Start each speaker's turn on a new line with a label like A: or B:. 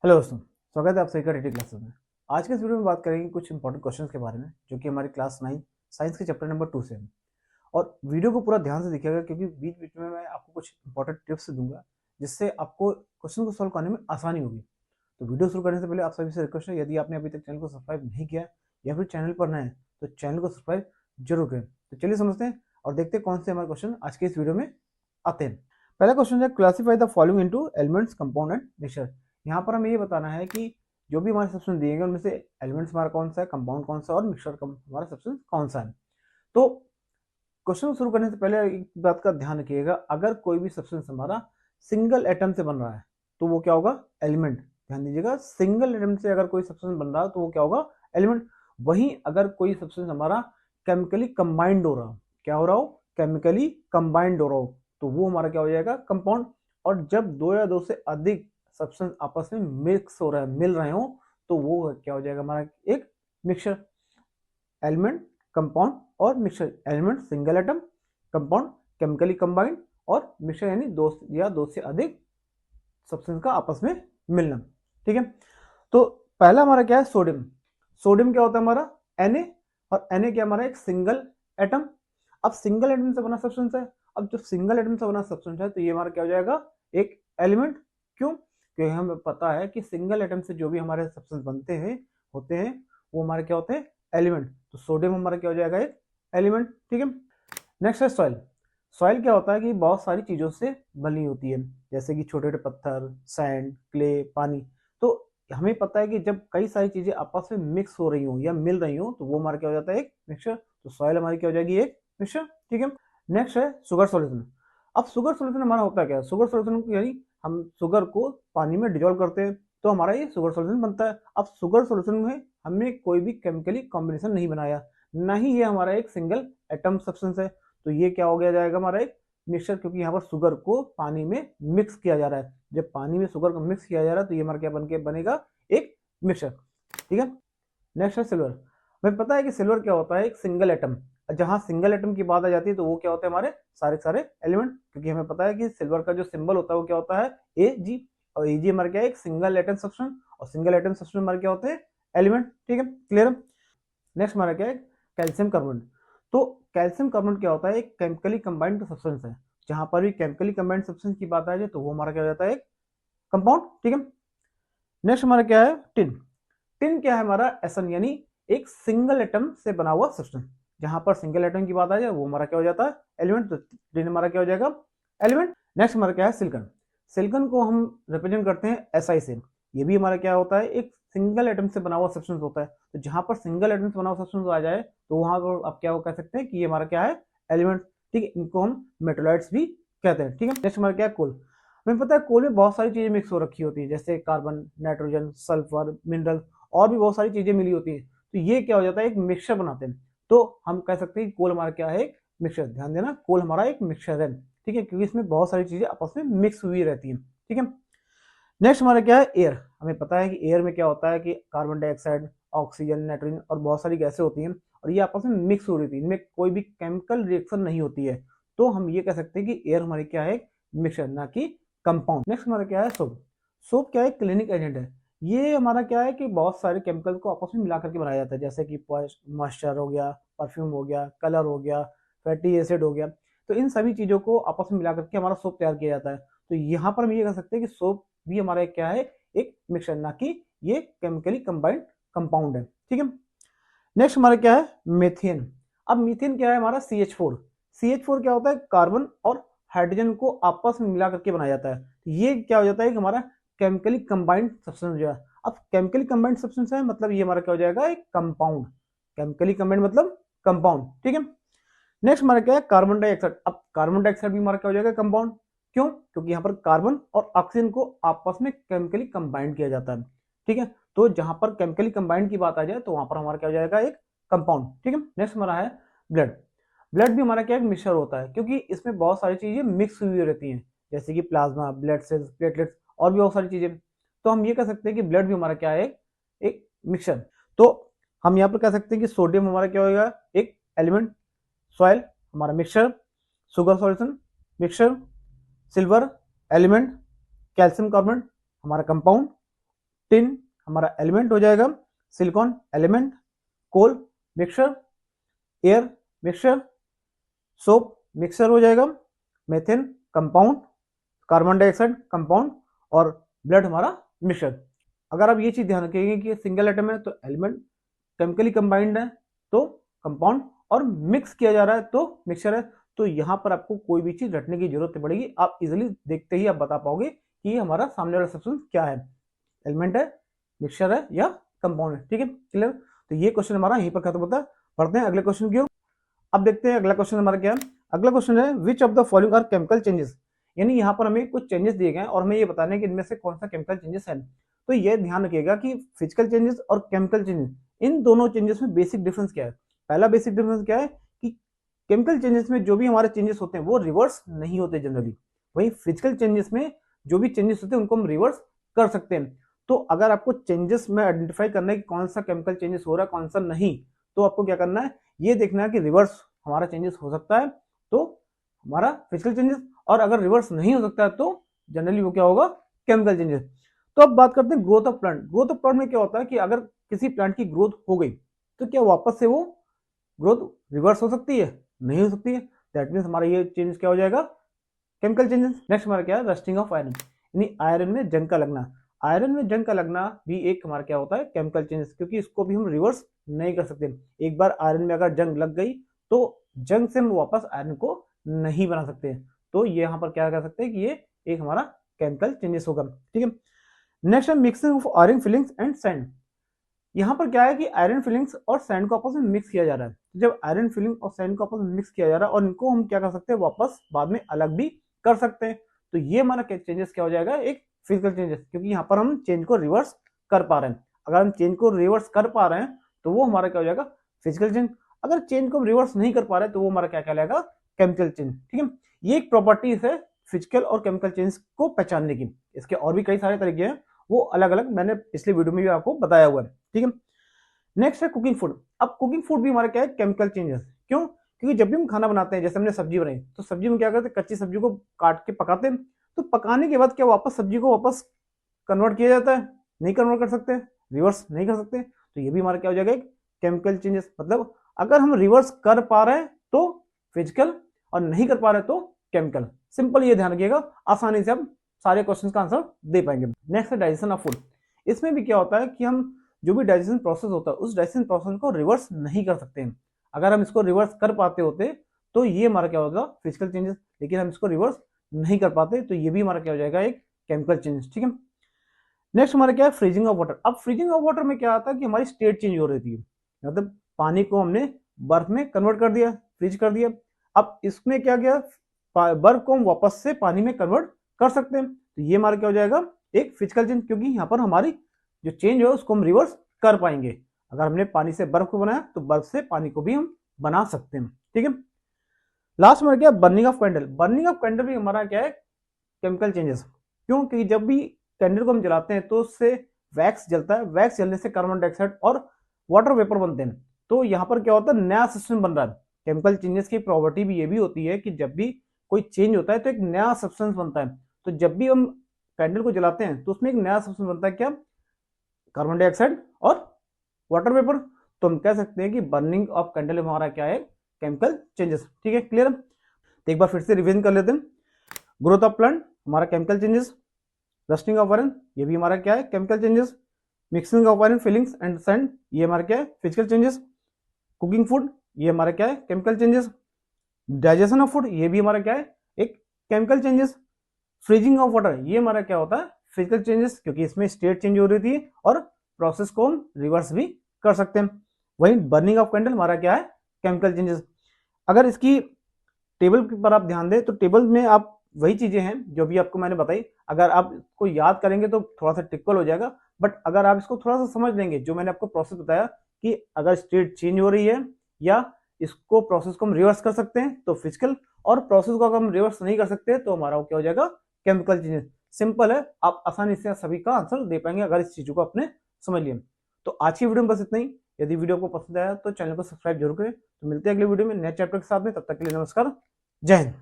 A: Hello दोस्तों, स्वागत है आप सभी का टीटी क्लासेस में। आज के इस वीडियो में बात करेंगे कुछ इंपॉर्टेंट क्वेश्चंस के बारे में जो कि हमारे क्लास 9 साइंस के चैप्टर नंबर 2 से है। और वीडियो को पूरा ध्यान से देखिएगा क्योंकि बीच बीच में मैं आपको कुछ इंपॉर्टेंट टिप्स दूंगा जिससे आपको क्वेश्चन को सॉल्व करने में आसानी होगी। तो वीडियो शुरू करने से पहले आप सभी से रिक्वेस्ट है, यदि आपने अभी तक चैनल को सब्सक्राइब नहीं किया या फिर चैनल पर नए हैं तो चैनल को सब्सक्राइब जरूर करें। तो चलिए समझते हैं और देखते हैं कौन से हमारे क्वेश्चन आज के इस वीडियो में आते हैं। पहला क्वेश्चन है, classify the following into elements, compound and mixture. यहाँ पर हमें ये बताना है कि जो भी हमारे सब्सटेंस दिए गए उनमें से एलिमेंट्स हमारा कौन सा है, कंपाउंड कौन सा है और मिक्सचर हमारा सब्सटेंस कौन सा है। तो क्वेश्चन शुरू करने से पहले एक बात का ध्यान रखिएगा, अगर कोई भी सब्सटेंस हमारा सिंगल एटम से बन रहा है तो वो क्या होगा, एलिमेंट। ध्यान दीजिएगा, सिंगल एटम से अगर कोई सब्सटेंस बन रहा है तो वो क्या होगा, एलिमेंट। वहीं अगर कोई सब्सटेंस हमारा केमिकली कंबाइंड हो रहा हो, क्या हो रहा हो, केमिकली कंबाइंड हो रहा हो, तो वो हमारा क्या हो जाएगा, कंपाउंड। और जब दो या दो से अधिक सब्सटेंस आपस में मिक्स हो रहा है, मिल रहे हो, तो वो क्या हो जाएगा हमारा एक मिक्सचर। एलिमेंट, कंपाउंड और mixture. Element single atom, compound chemically combined और मिक्सचर यानी दो या दो से अधिक सब्सटेंस का आपस में मिलना। ठीक है, तो पहला हमारा क्या है, सोडियम। सोडियम क्या होता है हमारा, Na, और Na क्या हमारा एक सिंगल एटम। अब सिंगल एटम से बना सब्सटेंस है, अब जो सिंगल एटम से बना सब्सटेंस है तो ये हमारा क्या हो जाएगा, एक एलिमेंट। क्यों, क्योंकि हमें पता है कि सिंगल एटम से जो भी हमारे सब्सटेंस बनते हैं होते हैं वो हमारे क्या होते हैं, एलिमेंट। तो सोडियम हमारा क्या हो जाएगा, एक एलिमेंट। ठीक है, नेक्स्ट है सॉइल। सॉइल क्या होता है कि बहुत सारी चीजों से बनी होती है, जैसे कि छोटे छोटे पत्थर, सैंड, क्ले, पानी। तो हमें पता है कि जब कई सारी चीजें आपस में मिक्स हो रही हो या मिल रही हो तो वो हमारा क्या हो जाता है, एक मिक्सचर। तो सॉइल हमारी क्या हो जाएगी, एक मिक्सचर। ठीक है, नेक्स्ट है शुगर सॉल्यूशन। अब शुगर सॉल्यूशन हमारा होता है क्या, शुगर सॉल्यूशन यानी हम शुगर को पानी में डिजोल्व करते हैं तो हमारा ये शुगर सॉल्यूशन बनता है। अब शुगर सॉल्यूशन में हमने कोई भी केमिकली कॉम्बिनेशन नहीं बनाया, ना ही ये हमारा एक सिंगल एटम सब्सटेंस है, तो ये क्या हो गया जाएगा हमारा एक मिक्सचर, क्योंकि यहाँ पर शुगर को पानी में मिक्स किया जा रहा है। जब पानी में शुगर को मिक्स किया जा रहा है तो ये हमारा क्या बन के बनेगा, एक मिक्सचर। ठीक है, नेक्स्ट है सिल्वर। हमें पता है कि सिल्वर क्या होता है, एक सिंगल एटम। जहां सिंगल एटम की बात आ जाती है तो वो क्या होते हैं, हमारे सारे सारे एलिमेंट। क्योंकि हमें पता है कि सिल्वर का जो सिंबल होता है वो क्या होता है, Ag। और Ag हमारा क्या है, एक सिंगल एटम सब्सटेंस, और सिंगल एटम सब्सटेंस हमारे क्या होते हैं, एलिमेंट। ठीक है, क्लियर। नेक्स्ट हमारा क्या है, कैल्शियम कार्बोनेट। तो कैल्शियम कार्बोनेट क्या होता है, एक केमिकली कंबाइंड सब्सटेंस है। जहां पर भी केमिकली कंबाइंड सब्सटेंस की बात आ जाए तो वो हमारा क्या हो जाता है, एक कंपाउंड। ठीक है, नेक्स्ट हमारा क्या है, टिन। टिन क्या है हमारा, एसन यानी एक सिंगल एटम से बना हुआ सब्सटेंस। जहां पर सिंगल एटम की बात आ जाए वो हमारा क्या हो जाता है, एलिमेंट। तो टिन हमारा क्या हो जाएगा, एलिमेंट। नेक्स्ट हमारा क्या है, सिलिकॉन। सिलिकॉन को हम रिप्रेजेंट करते हैं Si से। ये भी हमारा क्या होता है, एक सिंगल एटम से बना हुआ सब्सटेंस होता है। तो जहां पर सिंगल एटम से बना हुआ सब्सटेंस आ जाए तो वहां पर आप क्या कह सकते हैं कि ये हमारा क्या है, एलिमेंट। ठीक है, इनको हम मेटोलाइट्स भी कहते हैं। ठीक है, नेक्स्ट हमारा क्या है, कोल। हमें पता है कोल में बहुत सारी चीजें मिक्स हो रखी होती है, जैसे कार्बन, नाइट्रोजन, सल्फर, मिनरल और भी बहुत सारी चीजें मिली होती है। तो ये क्या हो जाता है, एक मिक्सचर बनाते हैं। तो हम कह सकते हैं कि कोल हमारा क्या है, एक मिक्सचर। ध्यान देना, कोल हमारा एक मिक्सचर है। ठीक है, क्योंकि इसमें बहुत सारी चीजें आपस में मिक्स हुई रहती है। ठीक है, नेक्स्ट हमारा क्या है, एयर। हमें पता है कि एयर में क्या होता है कि कार्बन डाइऑक्साइड, ऑक्सीजन, नाइट्रोजन और बहुत सारी गैसें होती हैं और ये आपस में मिक्स हो रही थी, इनमें कोई भी केमिकल रिएक्शन नहीं होती है। तो हम ये कह सकते हैं कि एयर हमारी क्या है, मिक्सचर, ना कि कंपाउंड। नेक्स्ट हमारा क्या है, सोप। सोप क्या है, क्लिनिक एजेंट है। ये हमारा क्या है कि बहुत सारे केमिकल को आपस में मिला करके बनाया जाता है, जैसे कि मॉइस्चर हो गया, परफ्यूम हो गया, कलर हो गया, फैटी एसिड हो गया। तो इन सभी चीजों को आपस में मिला करके हमारा सोप तैयार किया जाता है। तो यहाँ पर हम ये कह सकते हैं कि सोप भी हमारा क्या है, एक मिक्सचर, ना कि ये केमिकली कंबाइंड कंपाउंड है। ठीक है, नेक्स्ट हमारा क्या है, मीथेन। अब मीथेन क्या है हमारा, CH4। CH4 क्या होता है, कार्बन और हाइड्रोजन को आपस में मिला करके बनाया जाता है। ये क्या हो जाता है कि हमारा केमिकली कंबाइंड सब्सटेंस हो जाए। अब केमिकली कंबाइंड सब्सटेंस है मतलब ये हमारा क्या हो जाएगा, एक कंपाउंड। केमिकली कंबाइंड मतलब कंपाउंड। ठीक है, नेक्स्ट हमारा क्या है, कार्बन डाइऑक्साइड। अब कार्बन डाइऑक्साइड भी हमारा क्या हो जाएगा, कंपाउंड। क्यों, क्योंकि यहाँ पर कार्बन और ऑक्सीजन को आपस में केमिकली कंबाइंड किया जाता है। ठीक है, तो जहां पर केमिकली कंबाइंड की बात आ जाए तो वहां पर हमारा क्या हो जाएगा, एक कंपाउंड। ठीक है, नेक्स्ट हमारा है ब्लड। ब्लड भी हमारा क्या एक मिक्सचर होता है, क्योंकि इसमें बहुत सारी चीजें मिक्स हुई रहती हैं, जैसे कि प्लाज्मा, ब्लड सेल्स, प्लेटलेट्स और भी बहुत सारी चीजें। तो हम ये कह सकते हैं कि ब्लड भी हमारा क्या है, एक मिक्सचर। तो हम यहाँ पर कह सकते हैं कि सोडियम हमारा क्या होगा, एक एलिमेंट। सॉइल हमारा mixture, sugar solution mixture, silver element, calcium carbonate हमारा कंपाउंड, टिन हमारा एलिमेंट हो जाएगा, silicon element, coal mixture, air mixture, soap mixture हो जाएगा, methane compound, carbon dioxide compound और ब्लड हमारा मिक्सचर। अगर आप ये चीज ध्यान रखेंगे कि सिंगल एटम है तो एलिमेंट केमिकली कंबाइंड है तो कंपाउंड, और मिक्स किया जा रहा है तो मिक्सचर है। तो यहाँ पर आपको कोई भी चीज रटने की जरूरत नहीं पड़ेगी, आप इजिली देखते ही आप बता पाओगे कि हमारा सामने वाला सब्सटेंस क्या है, एलिमेंट है, मिक्सचर है या कंपाउंड है। ठीक है, क्लियर। तो ये क्वेश्चन हमारा यहीं पर खत्म होता है। पढ़ते हैं अगले क्वेश्चन की ओर। अब देखते हैं अगला क्वेश्चन हमारा क्या है। अगला क्वेश्चन है which of the following are chemical changes, यानी यहाँ पर हमें कुछ चेंजेस दिए गए हैं और हमें ये बताना है कि इनमें से कौन सा केमिकल चेंजेस है। तो ये ध्यान रखिएगा कि फिजिकल चेंजेस और केमिकल चेंजेस, इन दोनों चेंजेस में बेसिक डिफरेंस क्या है। पहला बेसिक डिफरेंस क्या है कि केमिकल चेंजेस में जो भी हमारे चेंजेस होते हैं वो रिवर्स नहीं होते जनरली, वही फिजिकल चेंजेस में जो भी चेंजेस होते हैं उनको हम रिवर्स कर सकते हैं। तो अगर आपको चेंजेस में आइडेंटिफाई करना है कि कौन सा केमिकल चेंजेस हो रहा है कौन सा नहीं, तो आपको क्या करना है, ये देखना है कि रिवर्स हमारा चेंजेस हो सकता है तो हमारा फिजिकल चेंजेस, और अगर रिवर्स नहीं हो सकता है तो जनरली वो क्या होगा, केमिकल चेंजेस। तो अब बात करते हैं growth of plant. Growth of plant में क्या होता है कि अगर किसी प्लांट की ग्रोथ हो गई तो क्या वापस से वो ग्रोथ रिवर्स हो सकती है, नहीं हो सकती है। दैट मीन्स हमारा ये चेंज क्या हो जाएगा, केमिकल चेंजेस। नेक्स्ट हमारा क्या है, रस्टिंग ऑफ आयरन, यानी आयरन में जंग का लगना। आयरन में जंग का लगना भी एक हमारा क्या होता है, केमिकल चेंजेस, क्योंकि इसको भी हम रिवर्स नहीं कर सकते। एक बार आयरन में अगर जंग लग गई तो जंग से हम वापस आयरन को नहीं बना सकते। तो ये यहाँ पर क्या कर सकते हैं कि ये एक हमारा केमिकल चेंजेस होगा। ठीक है, नेक्स्ट है mixing of iron filings and sand. यहाँ पर क्या है कि आयरन फिलिंग्स और सैंड को आपस में मिक्स किया जा रहा है। जब आयरन फिलिंग और सैंड को आपस में मिक्स किया जा रहा है और इनको हम क्या कर सकते हैं, वापस बाद में अलग भी कर सकते हैं। तो ये हमारा चेंजेस क्या हो जाएगा, एक फिजिकल चेंजेस, क्योंकि यहाँ पर हम चेंज को रिवर्स कर पा रहे हैं। अगर हम चेंज को रिवर्स कर पा रहे हैं तो वो हमारा क्या हो जाएगा, फिजिकल चेंज। अगर चेंज को हम रिवर्स नहीं कर पा रहे तो वो हमारा क्या कहलाएगा, केमिकल चेंज। ठीक है, ये एक प्रॉपर्टीज है फिजिकल और केमिकल चेंज को पहचानने की। इसके और भी कई सारे तरीके हैं, वो अलग अलग मैंने पिछले वीडियो में भी आपको बताया हुआ है। ठीक है, नेक्स्ट है कुकिंग फूड। अब कुकिंग फूड भी हमारा क्या है, केमिकल चेंजेस। क्यों, क्योंकि जब भी हम खाना बनाते हैं, जैसे हमने सब्जी बनाई तो सब्जी में क्या करते हैं, कच्ची सब्जी को काट के पकाते हैं, तो पकाने के बाद क्या वापस सब्जी को वापस कन्वर्ट किया जाता है, नहीं कन्वर्ट कर सकते, रिवर्स नहीं कर सकते। तो ये भी हमारा क्या हो जाएगा, केमिकल चेंजेस। मतलब अगर हम रिवर्स कर पा रहे हैं तो फिजिकल और नहीं कर पा रहे तो केमिकल। सिंपल ये ध्यान रखिएगा, आसानी से हम सारे क्वेश्चन का आंसर दे पाएंगे। नेक्स्ट है डाइजेशन ऑफ फूड। इसमें भी क्या होता है कि हम जो भी डाइजेशन प्रोसेस होता है उस डाइजेशन प्रोसेस को रिवर्स नहीं कर सकते हैं। अगर हम इसको रिवर्स कर पाते होते तो ये हमारा क्या होगा, फिजिकल चेंजेस, लेकिन हम इसको रिवर्स नहीं कर पाते तो ये भी हमारा क्या हो जाएगा, एक केमिकल चेंजेस। ठीक है, नेक्स्ट हमारा क्या है, फ्रीजिंग ऑफ वाटर। अब फ्रीजिंग ऑफ वाटर में क्या आता है कि हमारी स्टेट चेंज हो रही थी, मतलब पानी को हमने बर्फ में कन्वर्ट कर दिया, फ्रीज कर दिया। अब इसमें क्या गया, बर्फ को हम वापस से पानी में कन्वर्ट कर सकते हैं। तो ये हमारा क्या हो जाएगा, एक फिजिकल चेंज, क्योंकि यहाँ पर हमारी जो चेंज है उसको हम रिवर्स कर पाएंगे। अगर हमने पानी से बर्फ को बनाया तो बर्फ से पानी को भी हम बना सकते हैं। ठीक है, लास्ट में क्या, burning of candle. Burning of candle भी हमारा क्या है, केमिकल चेंजेस। क्योंकि जब भी कैंडल को हम जलाते हैं तो उससे वैक्स जलता है, वैक्स जलने से कार्बन डाइऑक्साइड और वाटर वेपर बनते हैं। तो यहाँ पर क्या होता है, नया सब्सटेंस बन रहा है। केमिकल चेंजेस की प्रॉपर्टी भी ये भी होती है कि जब भी कोई चेंज होता है तो एक नया सब्सटेंस बनता है। तो जब भी हम कैंडल को जलाते हैं तो उसमें एक नया सब्सटेंस बनता है, क्या, कार्बन डाइऑक्साइड और वाटर वेपर। तो हम कह सकते हैं कि बर्निंग ऑफ कैंडल हमारा क्या है, केमिकल चेंजेस। ठीक है, क्लियर। तो एक बार फिर से रिवीजन कर लेते हैं। ग्रोथ ऑफ प्लांट हमारा chemical changes, rusting of iron ये भी हमारा क्या है, chemical changes, mixing of iron filings and sand ये हमारा क्या है, फिजिकल चेंजेस, कुकिंग फूड ये हमारा क्या है, chemical changes, digestion of food ये भी हमारा क्या है, एक chemical changes, freezing of water ये हमारा क्या होता है, फिजिकल चेंजेस, क्योंकि इसमें स्टेट चेंज हो रही थी और प्रोसेस को हम रिवर्स भी कर सकते हैं। वहीं बर्निंग ऑफ कैंडल हमारा क्या है, केमिकल चेंजेस। अगर इसकी टेबल पर आप ध्यान दें तो टेबल में आप वही चीजें हैं जो भी आपको मैंने बताई, अगर आप इसको याद करेंगे तो थोड़ा सा टिपिकल हो जाएगा। बट अगर आप इसको थोड़ा सा समझ लेंगे, जो मैंने आपको प्रोसेस बताया कि अगर स्टेट चेंज हो रही है या इसको प्रोसेस को हम रिवर्स कर सकते हैं तो फिजिकल, और प्रोसेस को अगर हम रिवर्स नहीं कर सकते तो हमारा क्या हो जाएगा, केमिकल चेंजेस। सिंपल है, आप आसानी से सभी का आंसर दे पाएंगे अगर इस चीजों को आपने समझ लिया। तो आज की वीडियो में बस इतना ही। यदि वीडियो को पसंद आया तो चैनल को सब्सक्राइब जरूर करें। तो मिलते हैं अगले वीडियो में नए चैप्टर के साथ में, तब तक के लिए नमस्कार, जय हिंद।